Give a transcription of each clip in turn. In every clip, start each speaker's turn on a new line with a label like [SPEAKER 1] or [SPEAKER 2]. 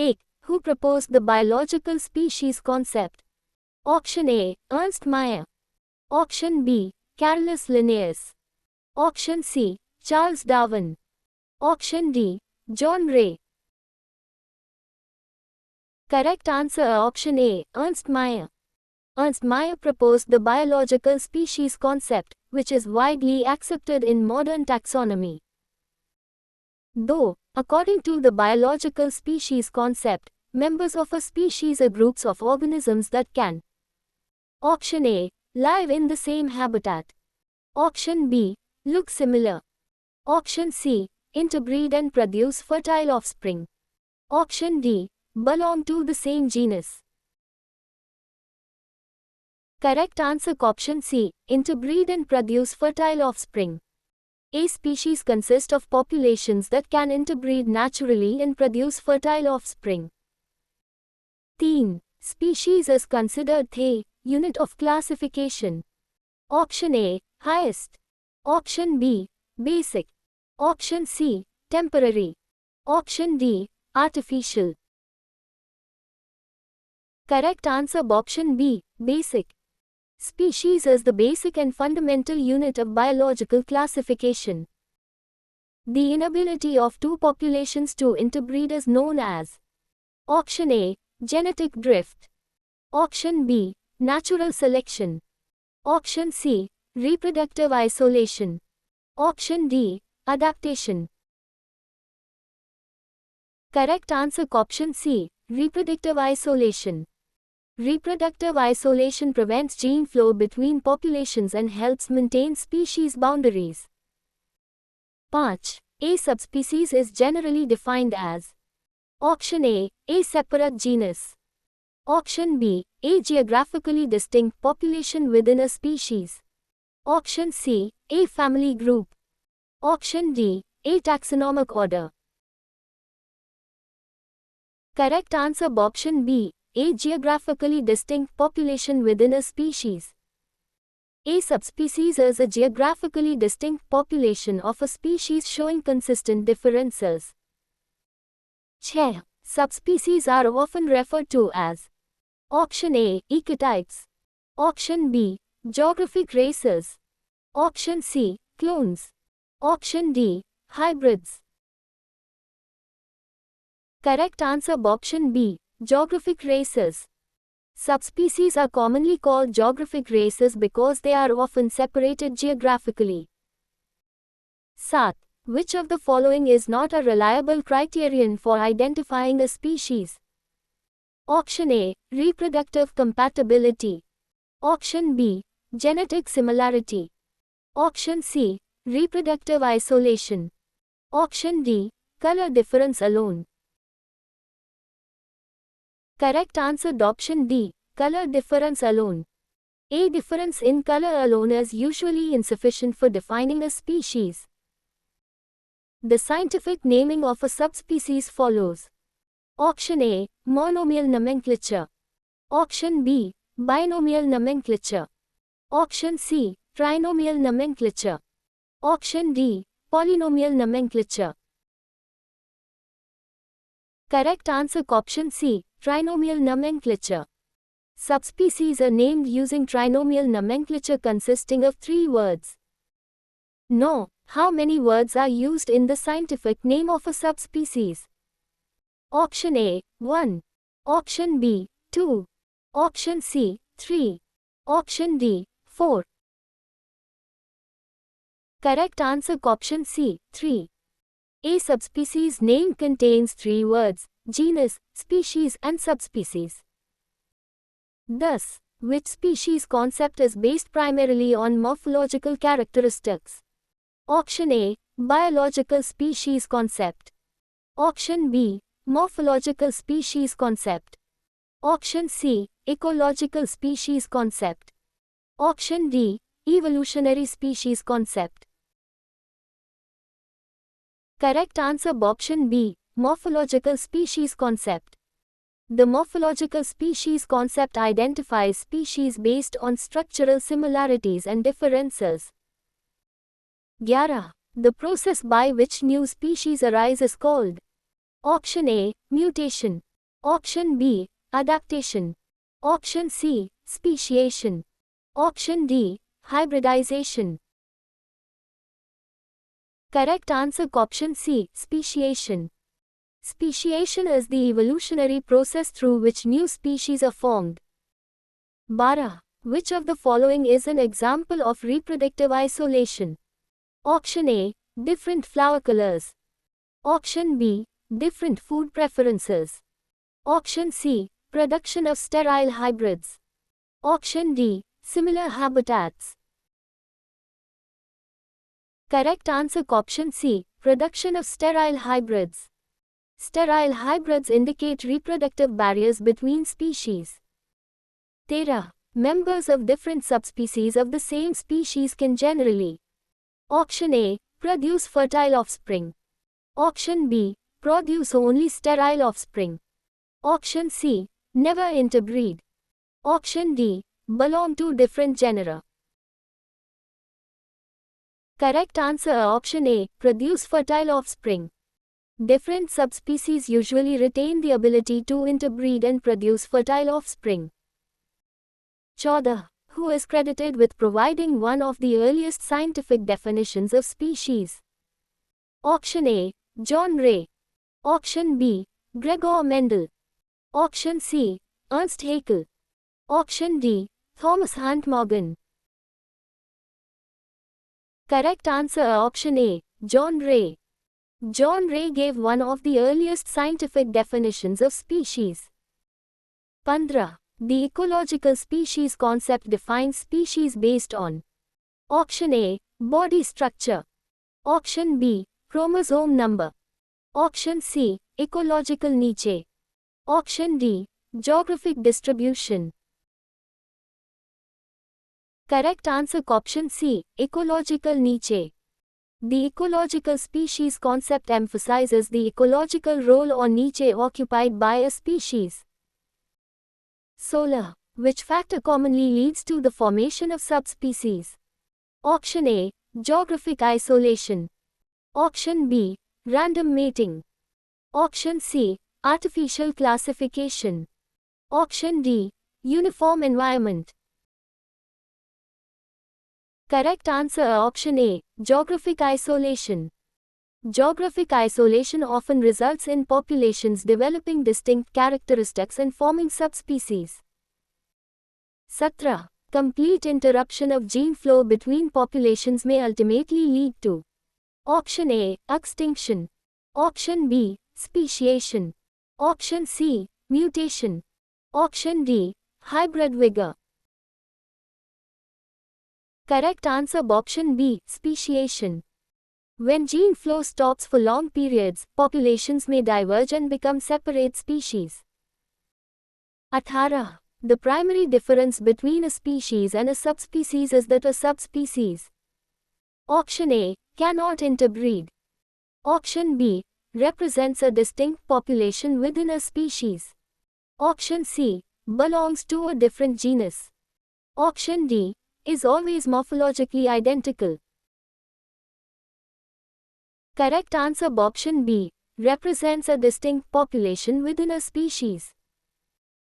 [SPEAKER 1] 8. Who proposed the biological species concept? Option A. Ernst Mayr. Option B. Carolus Linnaeus. Option C. Charles Darwin. Option D. John Ray. Correct answer option A. Ernst Mayr. Ernst Mayr proposed the biological species concept, which is widely accepted in modern taxonomy. Though, according to the biological species concept, members of a species are groups of organisms that can: Option A. Live in the same habitat. Option B. Look similar. Option C. Interbreed and produce fertile offspring. Option D. Belong to the same genus. Correct answer option C. Interbreed and produce fertile offspring. A species consists of populations that can interbreed naturally and produce fertile offspring. 3. Species is considered the unit of classification. Option A. Highest. Option B. Basic. Option C. Temporary. Option D. Artificial. Correct answer option B. Basic. Species is the basic and fundamental unit of biological classification. The inability of two populations to interbreed is known as: Option A. Genetic drift. Option B. Natural selection. Option C. Reproductive isolation. Option D. Adaptation. Correct answer option C. Reproductive isolation. Reproductive isolation prevents gene flow between populations and helps maintain species boundaries. 5. A subspecies is generally defined as: Option A. A separate genus. Option B. A geographically distinct population within a species. Option C. A family group. Option D. A taxonomic order. Correct answer option B. A geographically distinct population within a species. A subspecies is a geographically distinct population of a species showing consistent differences. Subspecies are often referred to as: Option A. Ecotypes. Option B. Geographic races. Option C. Clones. Option D. Hybrids. Correct answer option B. Geographic races. Subspecies are commonly called geographic races because they are often separated geographically. 7. Which of the following is not a reliable criterion for identifying a species? Option A. Reproductive compatibility. Option B. Genetic similarity. Option C. Reproductive isolation. Option D. Color difference alone. Correct answer option D. Color difference alone. A difference in color alone is usually insufficient for defining a species. The scientific naming of a subspecies follows: Option A. Monomial nomenclature. Option B. Binomial nomenclature. Option C. Trinomial nomenclature. Option D. Polynomial nomenclature. Correct answer option C. Trinomial nomenclature. Subspecies are named using trinomial nomenclature consisting of 3 words. Know how many words are used in the scientific name of a subspecies. Option A. 1. Option B. 2. Option C. 3. Option D. 4. Correct answer option C. 3. A subspecies name contains 3 words: genus, species and subspecies. Thus, which species concept is based primarily on morphological characteristics? Option A. Biological species concept. Option B. Morphological species concept. Option C. Ecological species concept. Option D. Evolutionary species concept. Correct answer option B. Morphological species concept. The morphological species concept identifies species based on structural similarities and differences. 11. The process by which new species arise is called: Option A. Mutation. Option B, adaptation. Option C, speciation. Option D, hybridization. Correct answer option C, speciation. Speciation is the evolutionary process through which new species are formed. 12. Which of the following is an example of reproductive isolation? Option A, different flower colors. Option B, different food preferences. Option C, production of sterile hybrids. Option D, similar habitats. Correct answer option C, production of sterile hybrids. Sterile hybrids indicate reproductive barriers between species. 13. Members of different subspecies of the same species can generally: Option A, produce fertile offspring. Option B, produce only sterile offspring. Option C, never interbreed. Option D, belong to different genera. Correct answer option A, produce fertile offspring. Different subspecies usually retain the ability to interbreed and produce fertile offspring. 14. Who is credited with providing one of the earliest scientific definitions of species? Option A, John Ray. Option B, Gregor Mendel. Option C, Ernst Haeckel. Option D, Thomas Hunt Morgan. Correct answer option A, John Ray. John Ray gave one of the earliest scientific definitions of species. 15. The ecological species concept defines species based on: Option A, body structure. Option B, chromosome number. Option C, ecological niche. Option D, geographic distribution. Correct answer option C, ecological niche. The ecological species concept emphasizes the ecological role or niche occupied by a species. 16. Which factor commonly leads to the formation of subspecies? Option A, geographic isolation. Option B, random mating. Option C, artificial classification. Option D, uniform environment. Correct answer option A, geographic isolation. Geographic isolation often results in populations developing distinct characteristics and forming subspecies. 17. Complete interruption of gene flow between populations may ultimately lead to: Option A, extinction. Option B, speciation. Option C, mutation. Option D, hybrid vigor. Correct answer option B, speciation. When gene flow stops for long periods, populations may diverge and become separate species. 18. The primary difference between a species and a subspecies is that a subspecies: Option A, cannot interbreed. Option B, represents a distinct population within a species. Option C, belongs to a different genus. Option D, is always morphologically identical. Correct answer option B, represents a distinct population within a species.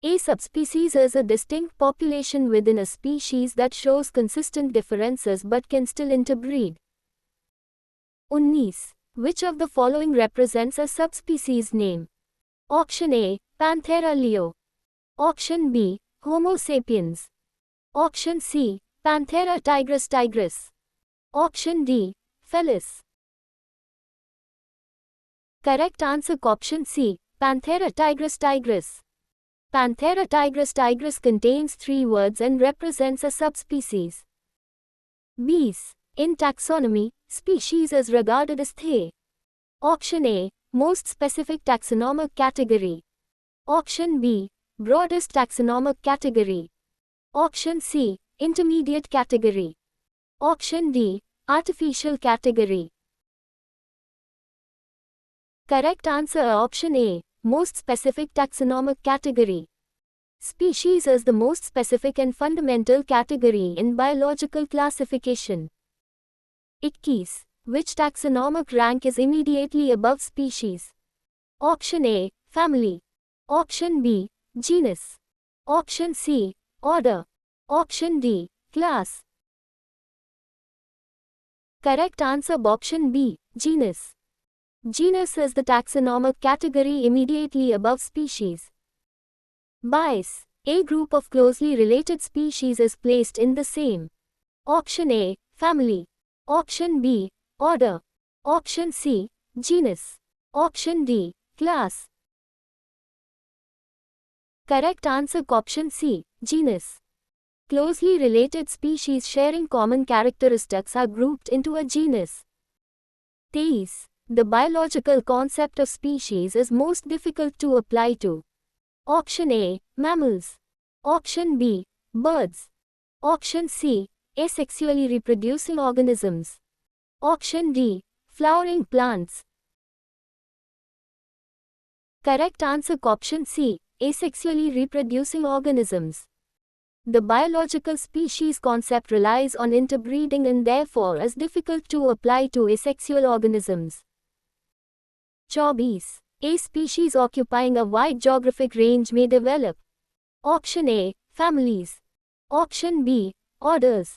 [SPEAKER 1] A subspecies is a distinct population within a species that shows consistent differences but can still interbreed. 19. Which of the following represents a subspecies name? Option A, Panthera leo. Option B, Homo sapiens. Option C, Panthera tigris tigris. Option D, Felis. Correct answer option C, Panthera tigris tigris. Panthera tigris tigris contains 3 words and represents a subspecies. Bees. In taxonomy, species is regarded as the: Option A, most specific taxonomic category. Option B, broadest taxonomic category. Option C, intermediate category. Option D, artificial category. Correct answer option A, most specific taxonomic category. Species is the most specific and fundamental category in biological classification. 21. Which taxonomic rank is immediately above species? Option A, family. Option B, genus. Option C, order. Option D, class. Correct answer option B, genus. Genus is the taxonomic category immediately above species. Bias. A group of closely related species is placed in the same. Option A, family. Option B, order. Option C, genus. Option D, class. Correct answer option C, genus. Closely related species sharing common characteristics are grouped into a genus. 23. The biological concept of species is most difficult to apply to. Option A, mammals. Option B, birds. Option C, asexually reproducing organisms. Option D, flowering plants. Correct answer option C, asexually reproducing organisms. The biological species concept relies on interbreeding and therefore is difficult to apply to asexual organisms. 24. A species occupying a wide geographic range may develop. Option A, families. Option B, orders.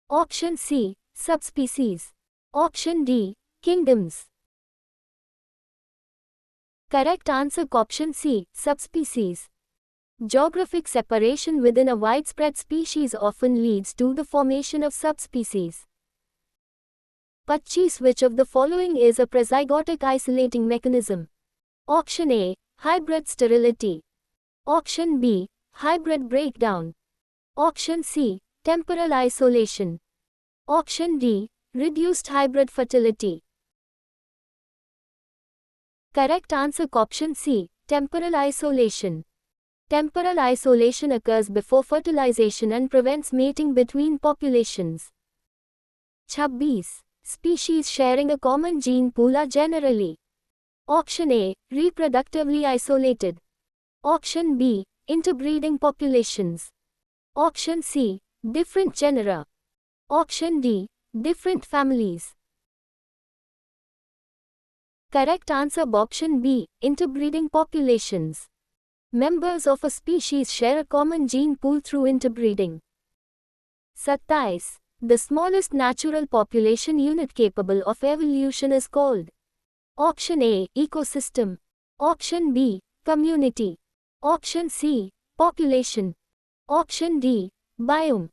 [SPEAKER 1] Option C, subspecies. Option D, kingdoms. Correct answer option C, subspecies. Geographic separation within a widespread species often leads to the formation of subspecies. 25. Which of the following is a prezygotic isolating mechanism? Option A, hybrid sterility. Option B, hybrid breakdown. Option C, temporal isolation. Option D, reduced hybrid fertility. Correct answer option C, temporal isolation. Temporal isolation occurs before fertilization and prevents mating between populations. 26. Species sharing a common gene pool are generally. Option A, reproductively isolated. Option B, interbreeding populations. Option C, different genera. Option D, different families. Correct answer option B, interbreeding populations. Members of a species share a common gene pool through interbreeding. 27. The smallest natural population unit capable of evolution is called. Option A, ecosystem. Option B, community. Option C, population. Option D, biome.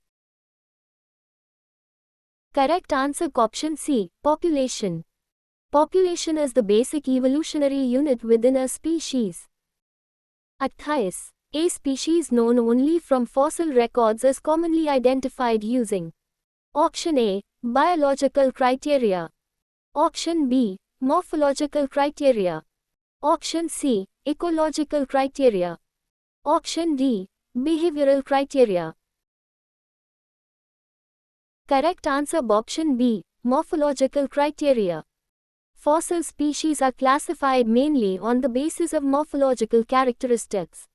[SPEAKER 1] Correct answer option C, population. Population is the basic evolutionary unit within a species. 28. A species known only from fossil records is commonly identified using. Option A, biological criteria. Option B, morphological criteria. Option C, ecological criteria. Option D, behavioral criteria. Correct answer option B, morphological criteria. Fossil species are classified mainly on the basis of morphological characteristics.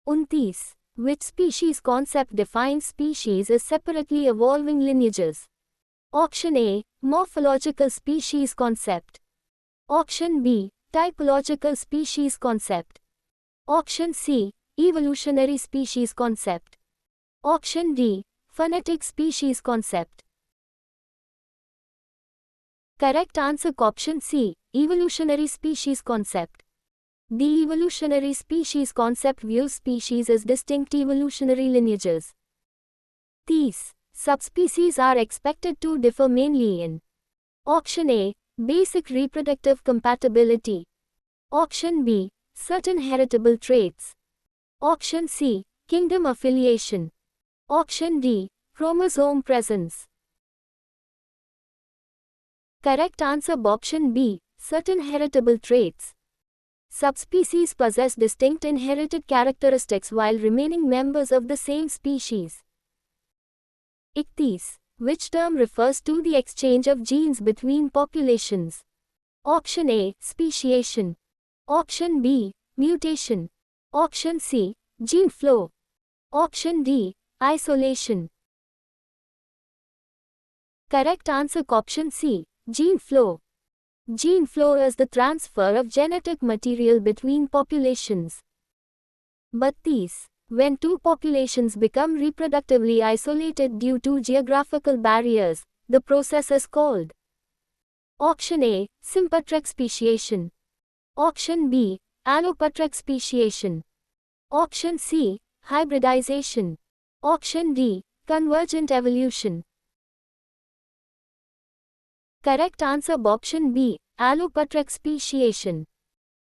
[SPEAKER 1] 29. Which species concept defines species as separately evolving lineages? Option A, morphological species concept. Option B, typological species concept. Option C, evolutionary species concept. Option D, phonetic species concept. Correct answer option C, evolutionary species concept. The evolutionary species concept views species as distinct evolutionary lineages. These subspecies are expected to differ mainly in. Option A, basic reproductive compatibility. Option B, certain heritable traits. Option C, kingdom affiliation. Option D, chromosome presence. Correct answer option B, certain heritable traits. Subspecies possess distinct inherited characteristics while remaining members of the same species. 30. Which term refers to the exchange of genes between populations? Option A, speciation. Option B, mutation. Option C, gene flow. Option D, isolation. Correct answer option C, gene flow. Gene flow is the transfer of genetic material between populations. 32. When two populations become reproductively isolated due to geographical barriers, the process is called Option A. Sympatric speciation. Option B. Allopatric speciation. Option C. Hybridization. Option D. Convergent evolution. Correct answer option B. Allopatric speciation.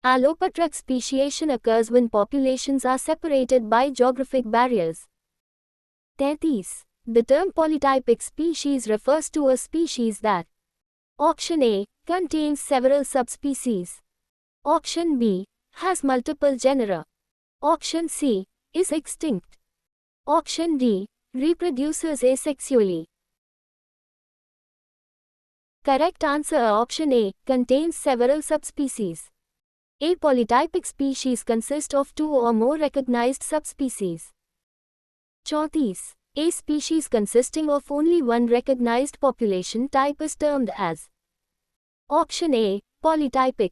[SPEAKER 1] Allopatric speciation occurs when populations are separated by geographic barriers. 33. The term polytypic species refers to a species that Option A. Contains several subspecies. Option B. Has multiple genera. Option C. Is extinct. Option D. Reproduces asexually. Correct answer option A. Contains several subspecies. A polytypic species consists of two or more recognized subspecies. 34. A species consisting of only one recognized population type is termed as Option A. Polytypic.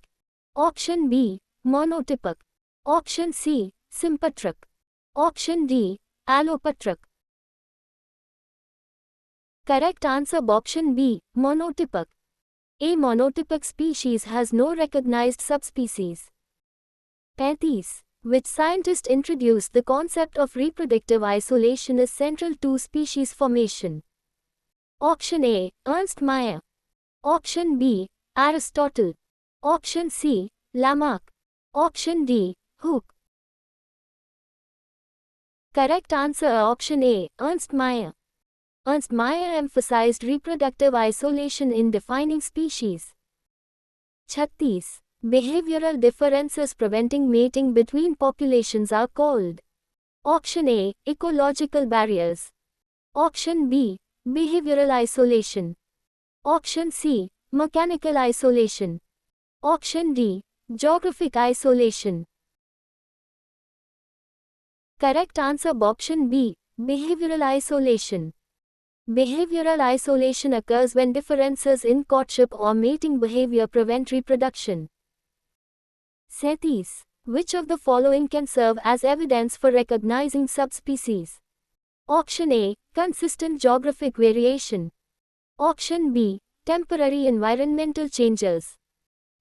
[SPEAKER 1] Option B. Monotypic. Option C. Sympatric. Option D. Allopatric. Correct answer option B. Monotypic. A monotypic species has no recognized subspecies. 35. Which scientist introduced the concept of reproductive isolation is central to species formation? Option A. Ernst Mayr. Option B. Aristotle. Option C. Lamarck. Option D. Hooke. Correct answer option A. Ernst Mayr. Ernst Mayr emphasized reproductive isolation in defining species. 36. Behavioral differences preventing mating between populations are called Option A. Ecological barriers. Option B. Behavioral isolation. Option C. Mechanical isolation. Option D. Geographic isolation. Correct answer option B. Behavioral isolation. Behavioral isolation occurs when differences in courtship or mating behavior prevent reproduction. 37. Which of the following can serve as evidence for recognizing subspecies? Option A. Consistent geographic variation. Option B. Temporary environmental changes.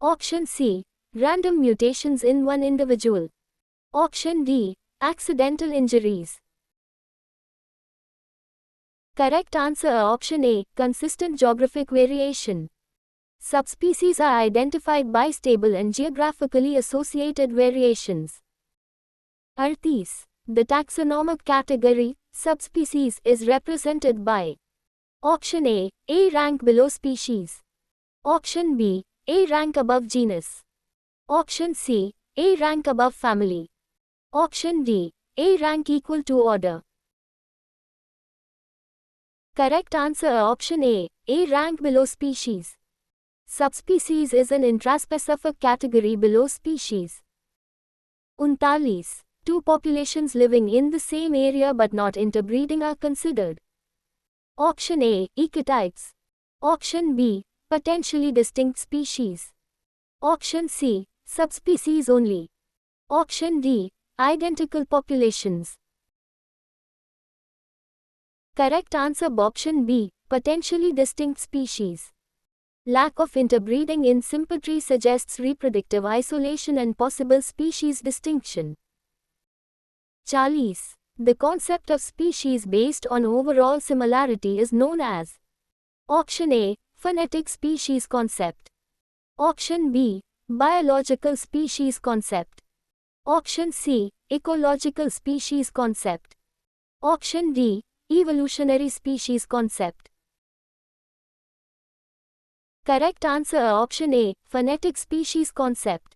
[SPEAKER 1] Option C. Random mutations in one individual. Option D. Accidental injuries. Correct answer option A. Consistent geographic variation. Subspecies are identified by stable and geographically associated variations. 38. The taxonomic category, subspecies, is represented by Option A. A rank below species. Option B. A rank above genus. Option C. A rank above family. Option D. A rank equal to order. Correct answer option A. A rank below species. Subspecies is an intraspecific category below species. 39. Two populations living in the same area but not interbreeding are considered Option A. Ecotypes. Option B. Potentially distinct species. Option C. Subspecies only. Option D. Identical populations. Correct answer option B. Potentially distinct species. Lack of interbreeding in sympatry suggests reproductive isolation and possible species distinction. 40. The concept of species based on overall similarity is known as Option A. Phonetic species concept. Option B. Biological species concept. Option C. Ecological species concept. Option D. Evolutionary species concept. Correct answer option A. Phonetic species concept.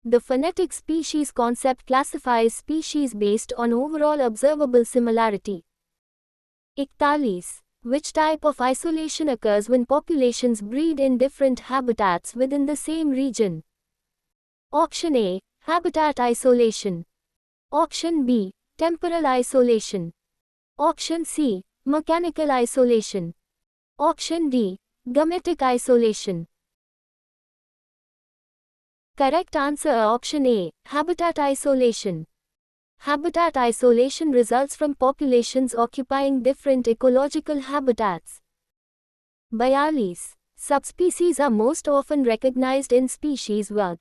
[SPEAKER 1] The phonetic species concept classifies species based on overall observable similarity. 41. Which type of isolation occurs when populations breed in different habitats within the same region? Option A. Habitat isolation. Option B. Temporal isolation. Option C. Mechanical isolation. Option D. Gametic isolation. Correct answer option A. Habitat isolation. Habitat isolation results from populations occupying different ecological habitats. 42. Subspecies are most often recognized in species with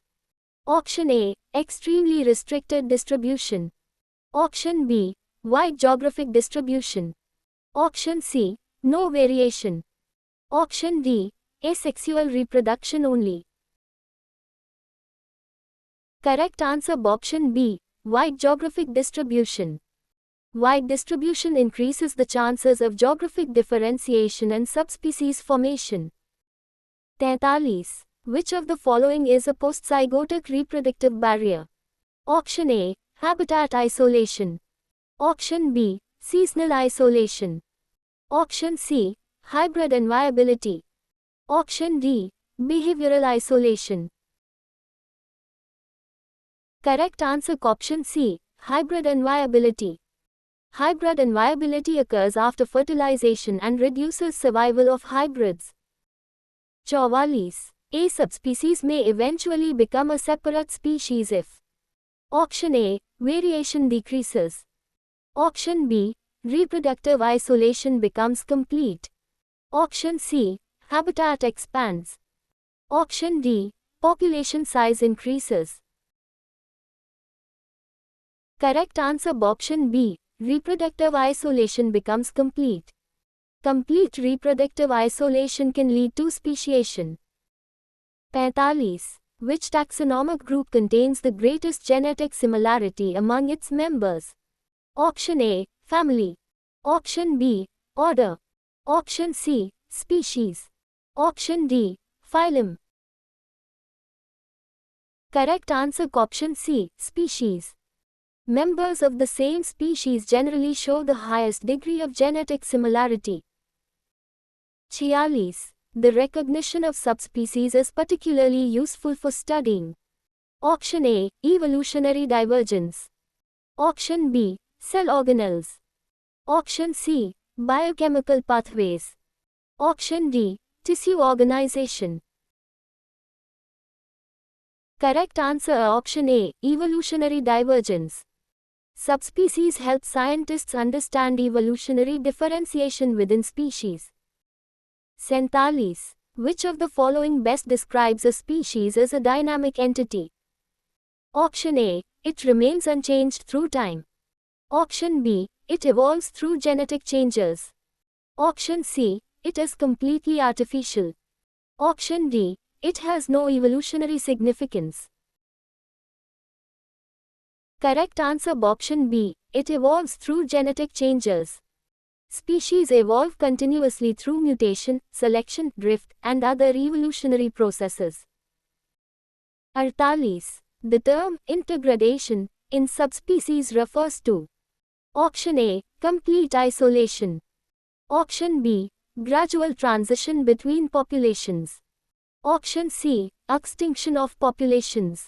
[SPEAKER 1] Option A. Extremely restricted distribution. Option B. Wide geographic distribution. Option C. No variation. Option D. Asexual reproduction only. Correct answer option B. Wide geographic distribution. Wide distribution increases the chances of geographic differentiation and subspecies formation. 43. Which of the following is a postzygotic reproductive barrier? Option A. Habitat isolation. Option B. Seasonal isolation. Option C. Hybrid inviability. Option D. Behavioral isolation. Correct answer option C. Hybrid inviability. Hybrid inviability occurs after fertilization and reduces survival of hybrids. 44. A subspecies may eventually become a separate species if Option A. Variation decreases. Option B. Reproductive isolation becomes complete. Option C. Habitat expands. Option D. Population size increases. Correct answer option B. Reproductive isolation becomes complete. Complete reproductive isolation can lead to speciation. 45. Which taxonomic group contains the greatest genetic similarity among its members? Option A. Family. Option B. Order. Option C. Species. Option D. Phylum. Correct answer option C. Species. Members of the same species generally show the highest degree of genetic similarity. 46. The recognition of subspecies is particularly useful for studying. Option A. Evolutionary divergence. Option B. Cell organelles. Option C. Biochemical pathways. Option D. Tissue organization. Correct answer option A. Evolutionary divergence. Subspecies help scientists understand evolutionary differentiation within species. 47. Which of the following best describes a species as a dynamic entity? Option A. It remains unchanged through time. Option B. It evolves through genetic changes. Option C. It is completely artificial. Option D. It has no evolutionary significance. Correct answer option B. It evolves through genetic changes. Species evolve continuously through mutation, selection, drift, and other evolutionary processes. 48. The term intergradation in subspecies refers to Option A. Complete isolation. Option B. Gradual transition between populations. Option C. Extinction of populations.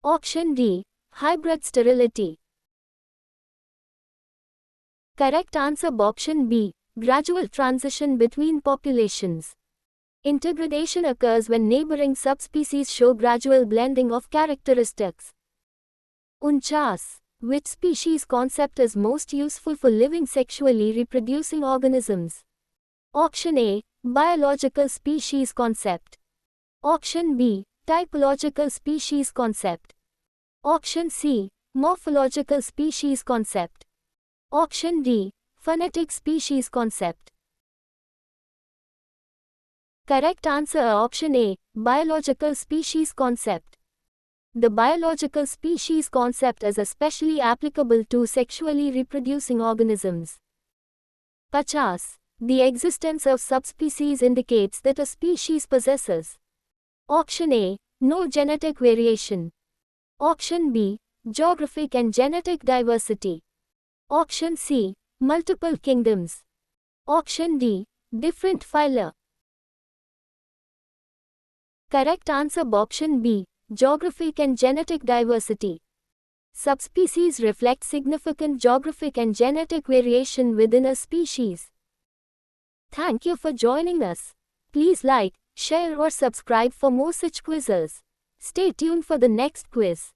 [SPEAKER 1] Option D. Hybrid sterility. Correct answer option B. Gradual transition between populations. Intergradation occurs when neighboring subspecies show gradual blending of characteristics. 49. Which species concept is most useful for living sexually reproducing organisms? Option A. Biological species concept. Option B. Typological species concept. Option C. Morphological species concept. Option D. Phonetic species concept. Correct answer option A. Biological species concept. The biological species concept is especially applicable to sexually reproducing organisms. 50. The existence of subspecies indicates that a species possesses Option A. No genetic variation. Option B. Geographic and genetic diversity. Option C. Multiple kingdoms. Option D. Different phyla. Correct answer option B. Geographic and genetic diversity. Subspecies reflect significant geographic and genetic variation within a species. Thank you for joining us. Please like, share or subscribe for more such quizzes. Stay tuned for the next quiz.